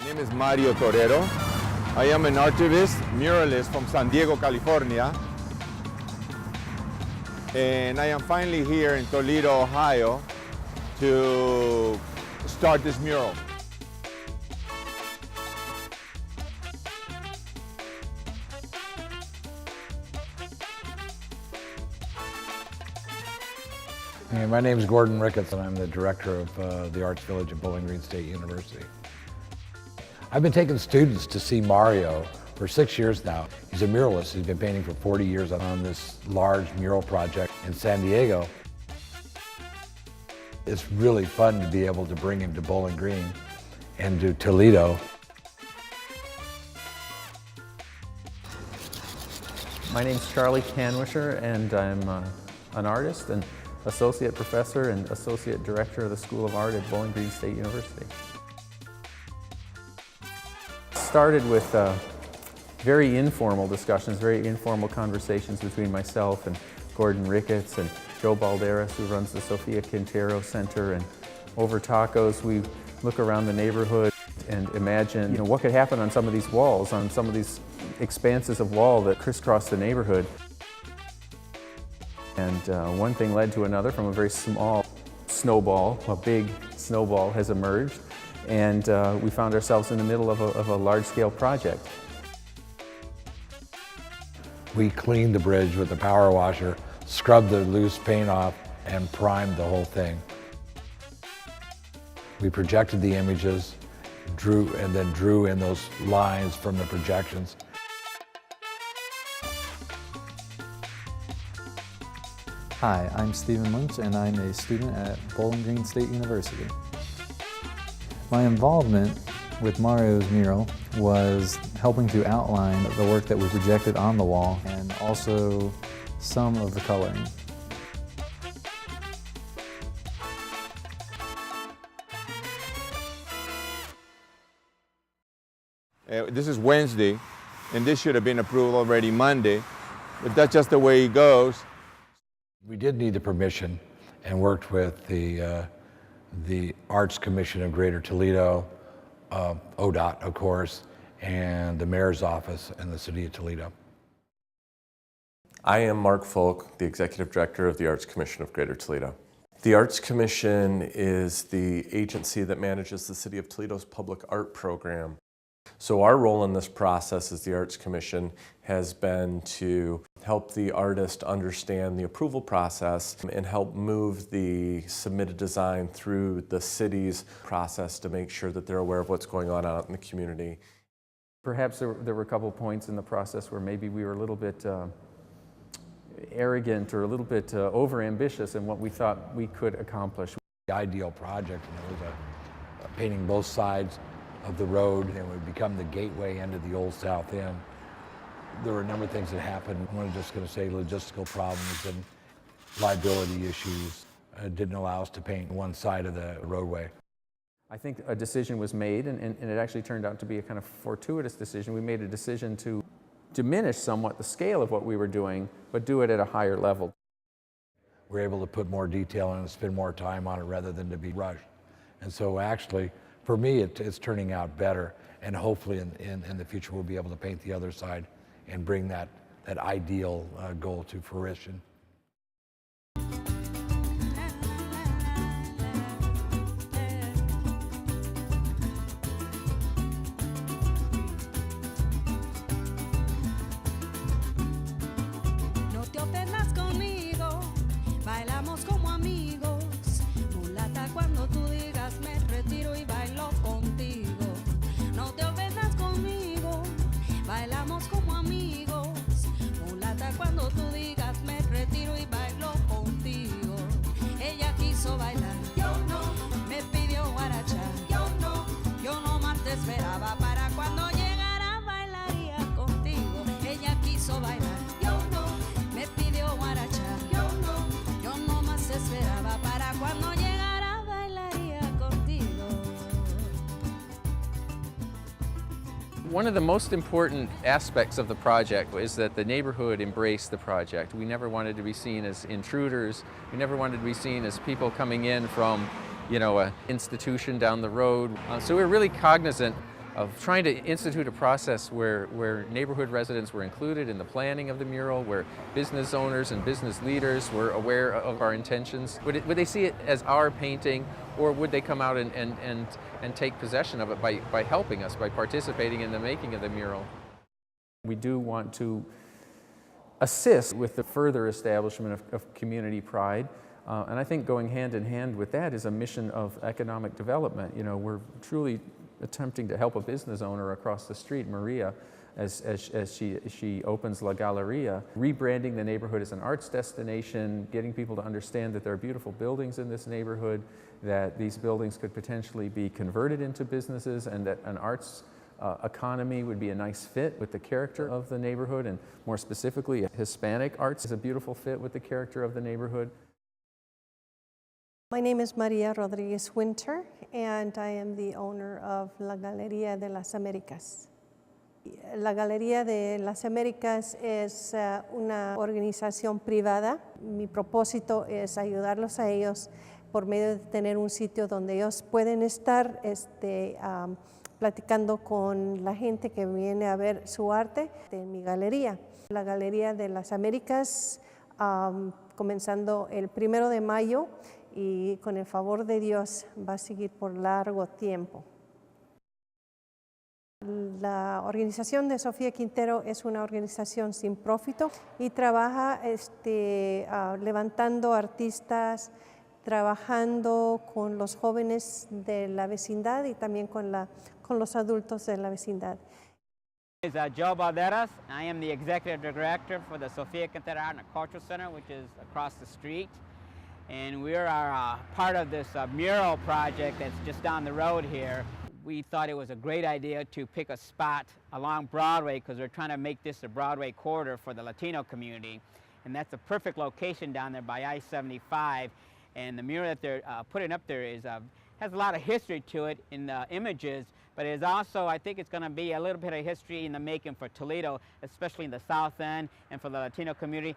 My name is Mario Toledo. I am an artist, muralist from San Diego, California. And I am finally here in Toledo, Ohio to start this mural. Hey, my name is Gordon Ricketts and I'm the director of the Arts Village at Bowling Green State University. I've been taking students to see Mario for 6 years now. He's a muralist. He's been painting for 40 years on this large mural project in San Diego. It's really fun to be able to bring him to Bowling Green and to Toledo. My name's Charlie Canwisher and I'm an artist and associate professor and associate director of the School of Art at Bowling Green State University. Started with very informal discussions, very informal conversations between myself and Gordon Ricketts and Joe Balderas, who runs the Sofia Quintero Center. And over tacos, we look around the neighborhood and imagine, what could happen on some of these walls, on some of these expanses of wall that crisscross the neighborhood. And one thing led to another. From a very small snowball, a big snowball has emerged. And we found ourselves in the middle of a large-scale project. We cleaned the bridge with a power washer, scrubbed the loose paint off, and primed the whole thing. We projected the images, drew in those lines from the projections. Hi, I'm Stephen Lynch and I'm a student at Bowling Green State University. My involvement with Mario's mural was helping to outline the work that we projected on the wall and also some of the coloring. This is Wednesday, and this should have been approved already Monday, but that's just the way it goes. We did need the permission and worked with the Arts Commission of Greater Toledo, ODOT, of course, and the Mayor's Office in the City of Toledo. I am Mark Folk, the Executive Director of the Arts Commission of Greater Toledo. The Arts Commission is the agency that manages the City of Toledo's public art program. So our role in this process as the Arts Commission has been to help the artist understand the approval process and help move the submitted design through the city's process to make sure that they're aware of what's going on out in the community. Perhaps there were a couple points in the process where maybe we were a little bit arrogant or a little bit over-ambitious in what we thought we could accomplish. The ideal project, and it was painting both sides of the road, and it would become the gateway into the Old South End. There were a number of things that happened. I'm just going to say logistical problems and liability issues didn't allow us to paint one side of the roadway. I think a decision was made, and it actually turned out to be a kind of fortuitous decision. We made a decision to diminish somewhat the scale of what we were doing, but do it at a higher level. We're able to put more detail in and spend more time on it rather than to be rushed. And so actually, for me, it's turning out better, and hopefully in the future we'll be able to paint the other side and bring that ideal goal to fruition. No te ofendas conmigo, bailamos como amigos. Mulata, cuando tú digas me retiro y bailo contigo. No te ofendas conmigo, bailamos como amigos. Mulata, cuando tú digas me retiro y bailo contigo. Ella quiso bailar, yo no. Me pidió guaracha, yo no más te esperaba. Para cuando llegara bailaría contigo. Ella quiso bailar, yo no. Me pidió guaracha, yo no más te esperaba. Para cuando llegara bailaría contigo. One of the most important aspects of the project is that the neighborhood embraced the project. We never wanted to be seen as intruders. We never wanted to be seen as people coming in from, an institution down the road. So we're really cognizant of trying to institute a process where neighborhood residents were included in the planning of the mural, where business owners and business leaders were aware of our intentions. Would they see it as our painting, or would they come out and take possession of it by helping us, by participating in the making of the mural? We do want to assist with the further establishment of community pride. And I think going hand in hand with that is a mission of economic development. You know, we're truly attempting to help a business owner across the street, Maria, as she opens La Galleria, rebranding the neighborhood as an arts destination, getting people to understand that there are beautiful buildings in this neighborhood, that these buildings could potentially be converted into businesses, and that an arts economy would be a nice fit with the character of the neighborhood, and more specifically, Hispanic arts is a beautiful fit with the character of the neighborhood. My name is Maria Rodriguez Winter, and I am the owner of La Galería de las Américas. La Galería de las Américas es una organización privada. Mi propósito es ayudarlos a ellos por medio de tener un sitio donde ellos pueden estar platicando con la gente que viene a ver su arte en mi galería. La Galería de las Américas, comenzando el 1 de mayo, y con el favor de Dios va a seguir por largo tiempo. La organización de Sofía Quintero es una organización sin profito y trabaja levantando artistas, trabajando con los jóvenes de la vecindad y también con los adultos de la vecindad. My name is Joe Balderas. I am the executive director for the Sofia Quintero Art and Cultural Center, which is across the street. And we are part of this mural project that's just down the road here. We thought it was a great idea to pick a spot along Broadway because we're trying to make this a Broadway corridor for the Latino community. And that's a perfect location down there by I-75. And the mural that they're putting up there has a lot of history to it in the images, but it is also, I think it's going to be a little bit of history in the making for Toledo, especially in the South End and for the Latino community.